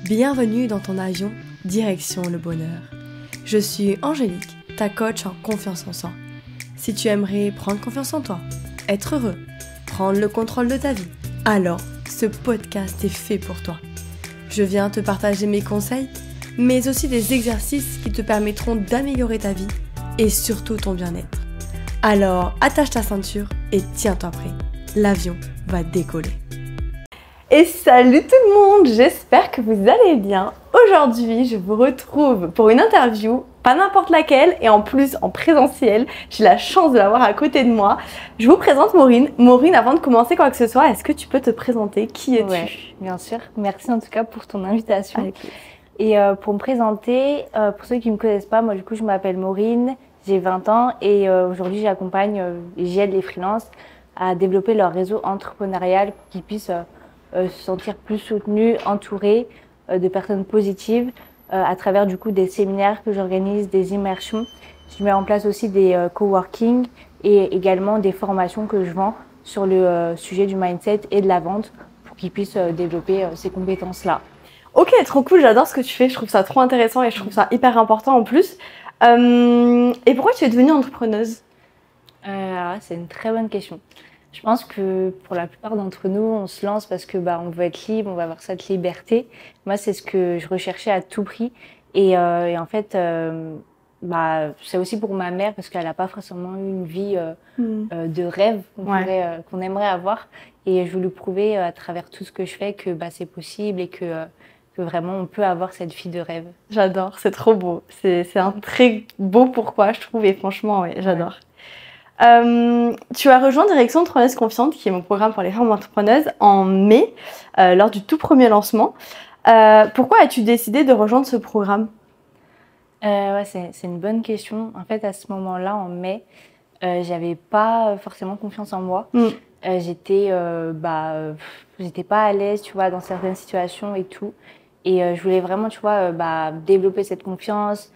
Bienvenue dans ton avion, direction le bonheur. Je suis Angélique, ta coach en confiance en soi. Si tu aimerais prendre confiance en toi, être heureux, prendre le contrôle de ta vie, alors ce podcast est fait pour toi. Je viens te partager mes conseils, mais aussi des exercices qui te permettront d'améliorer ta vie et surtout ton bien-être. Alors attache ta ceinture et tiens-toi prêt, l'avion va décoller. Et salut tout le monde, j'espère que vous allez bien. Aujourd'hui, je vous retrouve pour une interview, pas n'importe laquelle, et en plus en présentiel. J'ai la chance de l'avoir à côté de moi. Je vous présente Maureen. Maureen, avant de commencer quoi que ce soit, est-ce que tu peux te présenter? Qui es-tu? Ouais, bien sûr. Merci en tout cas pour ton invitation. Et pour me présenter, pour ceux qui ne me connaissent pas, moi du coup je m'appelle Maureen, j'ai 20 ans et aujourd'hui j'accompagne et j'aide les freelances à développer leur réseau entrepreneurial pour qu'ils puissent se sentir plus soutenus, entourés de personnes positives à travers du coup des séminaires que j'organise, des immersions. Je mets en place aussi des coworking et également des formations que je vends sur le sujet du mindset et de la vente pour qu'ils puissent développer ces compétences-là. Ok, trop cool, j'adore ce que tu fais, je trouve ça trop intéressant et je trouve ça hyper important en plus. Et pourquoi tu es devenue entrepreneuse? C'est une très bonne question. Je pense que pour la plupart d'entre nous, on se lance parce que on veut être libre, on va avoir cette liberté. Moi, c'est ce que je recherchais à tout prix. Et en fait, c'est aussi pour ma mère parce qu'elle n'a pas forcément eu une vie de rêve qu'on aimerait avoir. Et je veux lui prouver à travers tout ce que je fais que c'est possible et que vraiment on peut avoir cette vie de rêve. J'adore, c'est trop beau. C'est un très beau pourquoi, je trouve, et franchement, ouais, j'adore. Ouais. Tu as rejoint Direction Entrepreneuse Confiante, qui est mon programme pour les femmes entrepreneuses, en mai, lors du tout premier lancement. Pourquoi as-tu décidé de rejoindre ce programme? C'est une bonne question. En fait, à ce moment-là, en mai, j'avais pas forcément confiance en moi. J'étais pas à l'aise, tu vois, dans certaines situations et tout. Et je voulais vraiment, tu vois, développer cette confiance,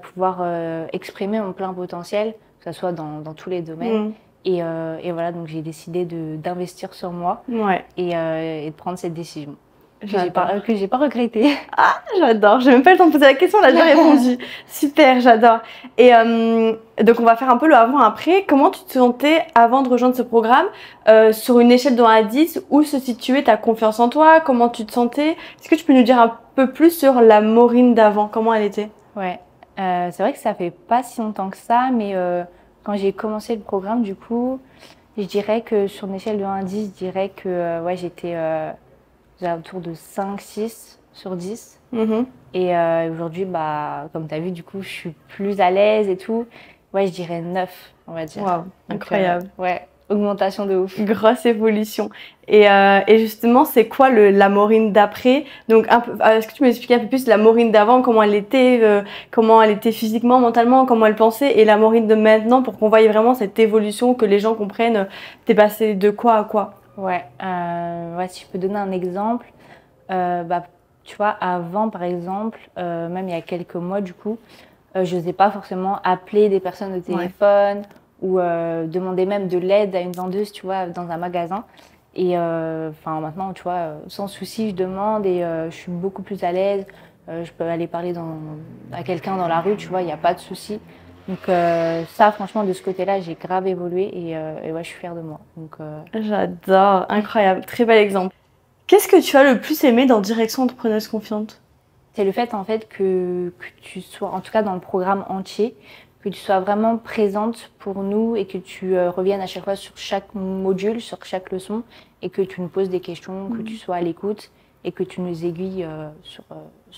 pouvoir exprimer mon plein potentiel, que ce soit dans tous les domaines. Et voilà, donc j'ai décidé d'investir sur moi et de prendre cette décision. Que j'ai pas regretté. Ah, j'adore. J'ai même pas le temps de poser la question, là, j'ai répondu. Super, j'adore. Et donc, on va faire un peu le avant-après. Comment tu te sentais avant de rejoindre ce programme sur une échelle de 1 à 10, où se situait ta confiance en toi? Comment tu te sentais? Est-ce que tu peux nous dire un peu plus sur la Maureen d'avant? Comment elle était? Ouais, c'est vrai que ça fait pas si longtemps que ça, mais quand j'ai commencé le programme, du coup, je dirais que sur une échelle de 1 à 10, je dirais que j'étais autour de 5-6 sur 10. Et aujourd'hui, comme tu as vu, du coup, je suis plus à l'aise et tout. Ouais, je dirais 9, on va dire. Waouh, incroyable. Ouais, augmentation de ouf. Grosse évolution. Et justement, c'est quoi la Maureen d'après? Donc, est-ce que tu peux m'expliquer un peu plus la Maureen d'avant, comment elle était physiquement, mentalement, comment elle pensait, et la Maureen de maintenant, pour qu'on voie vraiment cette évolution, que les gens comprennent, t'es passé de quoi à quoi? Ouais, si je peux donner un exemple, tu vois, avant par exemple, même il y a quelques mois du coup, je n'osais pas forcément appeler des personnes au téléphone ou demander même de l'aide à une vendeuse, tu vois, dans un magasin. Et maintenant, tu vois, sans souci, je demande et je suis beaucoup plus à l'aise. Je peux aller parler à quelqu'un dans la rue, tu vois, il n'y a pas de souci. Donc ça, franchement, de ce côté-là, j'ai grave évolué et je suis fière de moi. J'adore, incroyable, très bel exemple. Qu'est-ce que tu as le plus aimé dans Direction Entrepreneuse Confiante? C'est le fait, en fait, que tu sois, en tout cas dans le programme entier, que tu sois vraiment présente pour nous et que tu reviennes à chaque fois sur chaque module, sur chaque leçon et que tu nous poses des questions, que tu sois à l'écoute et que tu nous aiguilles sur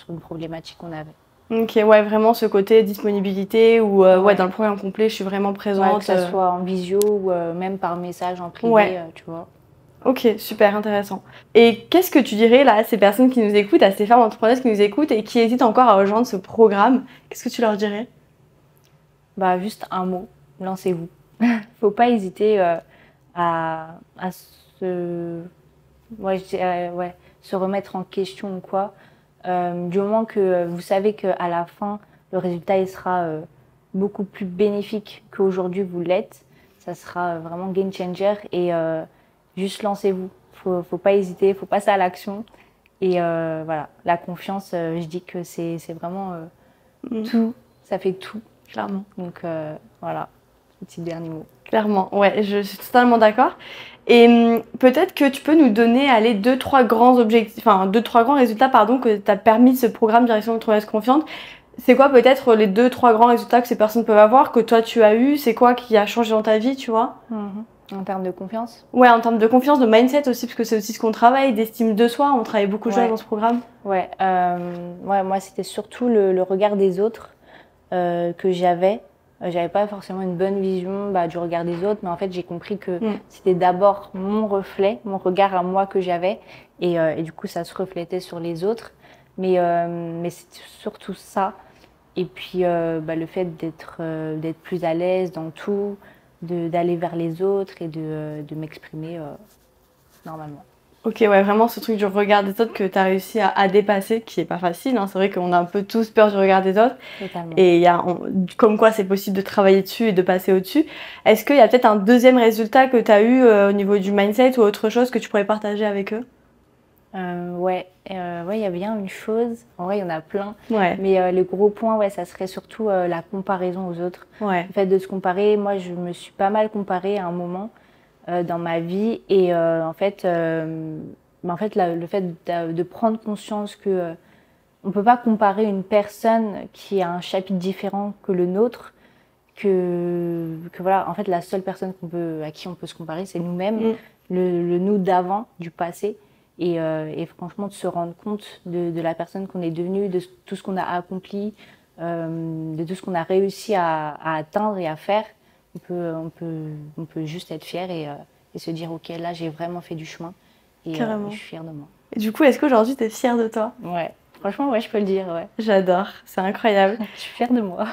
une problématique qu'on avait. Ok, ouais, vraiment ce côté disponibilité ou dans le programme complet, je suis vraiment présente. Que ça soit en visio ou même par message en privé, tu vois. Ok, super intéressant. Et qu'est-ce que tu dirais là à ces personnes qui nous écoutent, à ces femmes entrepreneuses qui nous écoutent et qui hésitent encore à rejoindre ce programme? Qu'est-ce que tu leur dirais? Juste un mot, lancez-vous. Faut pas hésiter à se remettre en question ou quoi. Du moment que vous savez qu'à la fin, le résultat il sera beaucoup plus bénéfique qu'aujourd'hui vous l'êtes, ça sera vraiment game changer et juste lancez-vous. Faut pas hésiter, faut passer à l'action Et voilà, la confiance, je dis que c'est vraiment tout, ça fait tout. Clairement. Donc voilà, petit dernier mot. Clairement, ouais, je suis totalement d'accord. Et peut-être que tu peux nous donner, allez, 2-3 grands objectifs, enfin 2-3 grands résultats, pardon, que t'as permis ce programme Direction Entrepreneuse Confiante. C'est quoi peut-être les 2-3 grands résultats que ces personnes peuvent avoir, que toi tu as eu? C'est quoi qui a changé dans ta vie, tu vois? En termes de confiance? Ouais, en termes de confiance, de mindset aussi, parce que c'est aussi ce qu'on travaille, d'estime de soi. On travaille beaucoup de choses dans ce programme. Ouais, moi c'était surtout le regard des autres que j'avais. J'avais pas forcément une bonne vision du regard des autres, mais en fait j'ai compris que c'était d'abord mon reflet, mon regard à moi que j'avais, et du coup ça se reflétait sur les autres. Mais c'est surtout ça. Et puis le fait d'être plus à l'aise dans tout, d'aller vers les autres et de m'exprimer normalement. Ok, ouais, vraiment ce truc du regard des autres que tu as réussi à dépasser, qui est pas facile, hein. C'est vrai qu'on a un peu tous peur du regard des autres. Totalement. Et comme quoi c'est possible de travailler dessus et de passer au-dessus. Est-ce qu'il y a peut-être un deuxième résultat que tu as eu au niveau du mindset ou autre chose que tu pourrais partager avec eux? Il y a bien une chose. En vrai, il y en a plein. Ouais. Mais le gros point, ça serait surtout la comparaison aux autres. Ouais. Le fait de se comparer. Moi, je me suis pas mal comparée à un moment dans ma vie. Et le fait de prendre conscience que on peut pas comparer une personne qui a un chapitre différent que le nôtre. Que voilà, en fait, la seule personne à qui on peut se comparer, c'est nous-mêmes, le nous d'avant, du passé. Et franchement, de se rendre compte de la personne qu'on est devenue, de tout ce qu'on a accompli, de tout ce qu'on a réussi à atteindre et à faire, on peut juste être fier et se dire, ok, là, j'ai vraiment fait du chemin et je suis fière de moi. Et du coup, est-ce qu'aujourd'hui, tu es fière de toi? Ouais, franchement, ouais, je peux le dire, ouais. J'adore, c'est incroyable. Je suis fière de moi.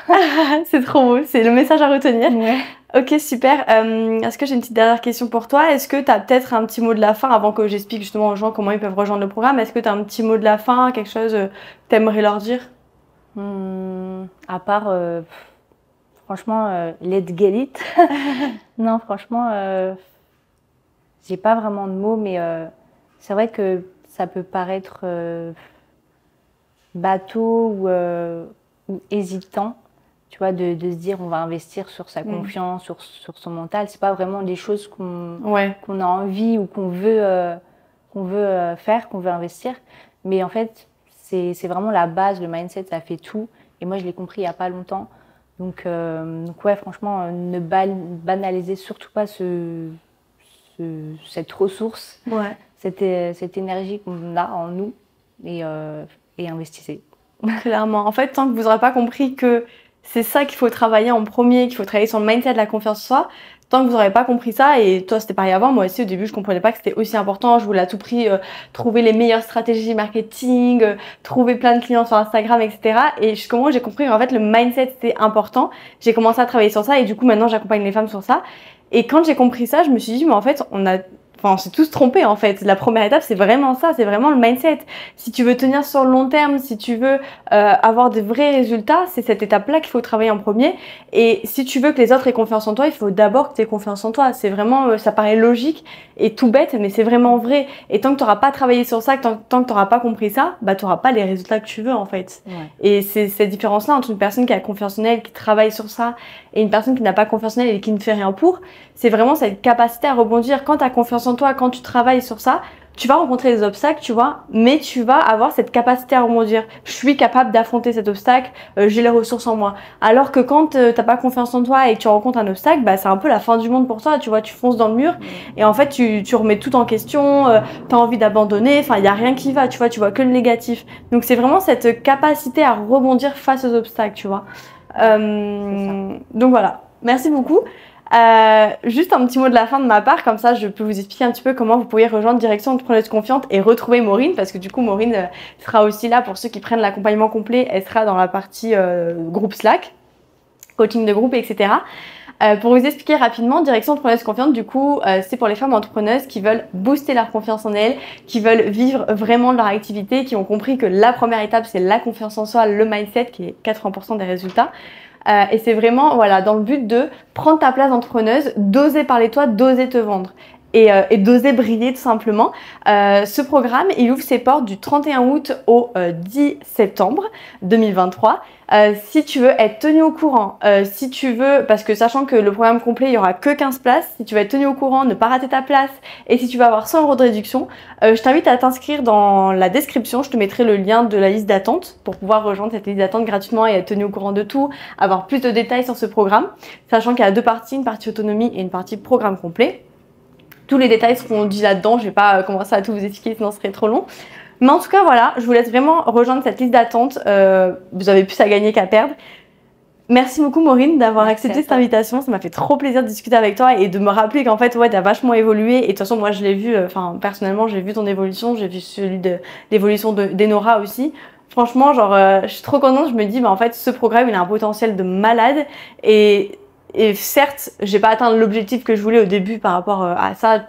C'est trop beau, c'est le message à retenir. Ouais. Ok, super. Est-ce que j'ai une petite dernière question pour toi? Est-ce que tu as peut-être un petit mot de la fin avant que j'explique justement aux gens comment ils peuvent rejoindre le programme? Est-ce que tu as un petit mot de la fin, quelque chose que tu aimerais leur dire? À part, franchement, let's get it. Non, franchement, j'ai pas vraiment de mots, mais c'est vrai que ça peut paraître bateau ou hésitant. Tu vois, de se dire on va investir sur sa confiance, sur son mental. C'est pas vraiment des choses qu'on a envie ou qu'on veut faire, qu'on veut investir. Mais en fait, c'est vraiment la base, le mindset, ça fait tout. Et moi, je l'ai compris il y a pas longtemps. Donc ouais, franchement, ne banalisez surtout pas cette ressource, cette énergie qu'on a en nous et investissez. Clairement. En fait, tant que vous n'aurez pas compris que c'est ça qu'il faut travailler en premier, qu'il faut travailler sur le mindset de la confiance en soi. Tant que vous n'aurez pas compris ça, et toi c'était pareil avant, moi aussi au début je comprenais pas que c'était aussi important, je voulais à tout prix trouver les meilleures stratégies marketing, trouver plein de clients sur Instagram, etc. Et jusqu'au moment où j'ai compris qu'en fait le mindset c'était important, j'ai commencé à travailler sur ça et du coup maintenant j'accompagne les femmes sur ça. Et quand j'ai compris ça, je me suis dit mais en fait on s'est tous trompés en fait. La première étape, c'est vraiment ça, c'est vraiment le mindset. Si tu veux tenir sur le long terme, si tu veux avoir de vrais résultats, c'est cette étape-là qu'il faut travailler en premier. Et si tu veux que les autres aient confiance en toi, il faut d'abord que tu aies confiance en toi. C'est vraiment, ça paraît logique et tout bête, mais c'est vraiment vrai. Et tant que tu n'auras pas travaillé sur ça, tant que tu n'auras pas compris ça, bah tu n'auras pas les résultats que tu veux en fait. Ouais. Et c'est cette différence-là entre une personne qui a confiance en elle, qui travaille sur ça, et une personne qui n'a pas confiance en elle et qui ne fait rien pour. C'est vraiment cette capacité à rebondir. Quand tu as confiance en toi, quand tu travailles sur ça, tu vas rencontrer des obstacles, tu vois, mais tu vas avoir cette capacité à rebondir. Je suis capable d'affronter cet obstacle, j'ai les ressources en moi. Alors que quand t'as pas confiance en toi et que tu rencontres un obstacle, bah c'est un peu la fin du monde pour toi, tu vois, tu fonces dans le mur et en fait tu remets tout en question, t'as envie d'abandonner, enfin il y a rien qui va, tu vois que le négatif. Donc c'est vraiment cette capacité à rebondir face aux obstacles, tu vois. Donc voilà, merci beaucoup. Juste un petit mot de la fin de ma part, comme ça je peux vous expliquer un petit peu comment vous pourriez rejoindre Direction Entrepreneuse Confiante et retrouver Maureen, parce que du coup Maureen sera aussi là pour ceux qui prennent l'accompagnement complet, elle sera dans la partie groupe Slack, coaching de groupe, etc. Pour vous expliquer rapidement, Direction Entrepreneuse Confiante, du coup, c'est pour les femmes entrepreneuses qui veulent booster leur confiance en elles, qui veulent vivre vraiment de leur activité, qui ont compris que la première étape c'est la confiance en soi, le mindset qui est 80% des résultats. Et c'est vraiment voilà dans le but de prendre ta place d'entrepreneuse, d'oser parler de toi, d'oser te vendre. et d'oser briller tout simplement. Ce programme, il ouvre ses portes du 31 août au 10 septembre 2023. Si tu veux être tenu au courant, si tu veux, parce que sachant que le programme complet, il n'y aura que 15 places, si tu veux être tenu au courant, ne pas rater ta place, et si tu veux avoir 100 € de réduction, je t'invite à t'inscrire dans la description, je te mettrai le lien de la liste d'attente pour pouvoir rejoindre cette liste d'attente gratuitement et être tenu au courant de tout, avoir plus de détails sur ce programme, sachant qu'il y a 2 parties, une partie autonomie et une partie programme complet. Tous les détails seront dit là-dedans, je vais pas commencer à tout vous expliquer, sinon ce serait trop long. Mais en tout cas, voilà, je vous laisse vraiment rejoindre cette liste d'attente. Vous avez plus à gagner qu'à perdre. Merci beaucoup Maureen d'avoir accepté cette invitation. Ça m'a fait trop plaisir de discuter avec toi et de me rappeler qu'en fait, ouais, t'as vachement évolué. Et de toute façon, moi, je l'ai vu, personnellement, j'ai vu ton évolution. J'ai vu l'évolution d'Enora aussi. Franchement, genre, je suis trop contente. Je me dis, bah, en fait, ce programme, il a un potentiel de malade. Et certes, j'ai pas atteint l'objectif que je voulais au début par rapport à ça.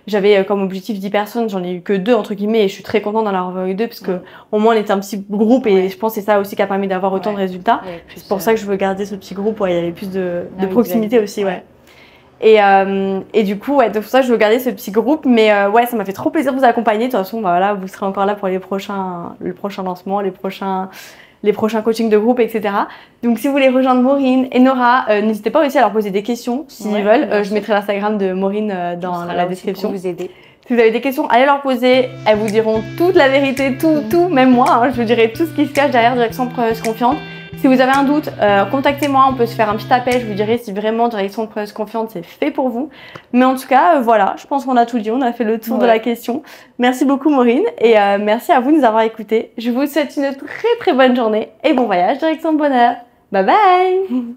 J'avais comme objectif 10 personnes, j'en ai eu que 2 entre guillemets et je suis très contente d'en avoir eu 2 parce que au moins on était un petit groupe et je pense que c'est ça aussi qui a permis d'avoir autant de résultats. C'est pour ça que je veux garder ce petit groupe où il y avait plus de proximité aussi, Et du coup, ouais, donc pour ça je veux garder ce petit groupe, mais ouais, ça m'a fait trop plaisir de vous accompagner. De toute façon, bah, voilà, vous serez encore là pour le prochain lancement, les prochains coachings de groupe, etc. Donc, si vous voulez rejoindre Maureen et Nora, n'hésitez pas aussi à leur poser des questions s'ils veulent. Je mettrai l'Instagram de Maureen dans la description. Pour vous aider. Si vous avez des questions, allez leur poser. Elles vous diront toute la vérité, tout, même moi. Hein, je vous dirai tout ce qui se cache derrière Direction Preneuse Confiante. Si vous avez un doute, contactez-moi, on peut se faire un petit appel, je vous dirai si vraiment Direction Preneuse Confiante c'est fait pour vous. Mais en tout cas, voilà, je pense qu'on a tout dit, on a fait le tour de la question. Merci beaucoup Maureen et merci à vous de nous avoir écoutés. Je vous souhaite une très très bonne journée et bon voyage Direction le bonheur. Bye bye.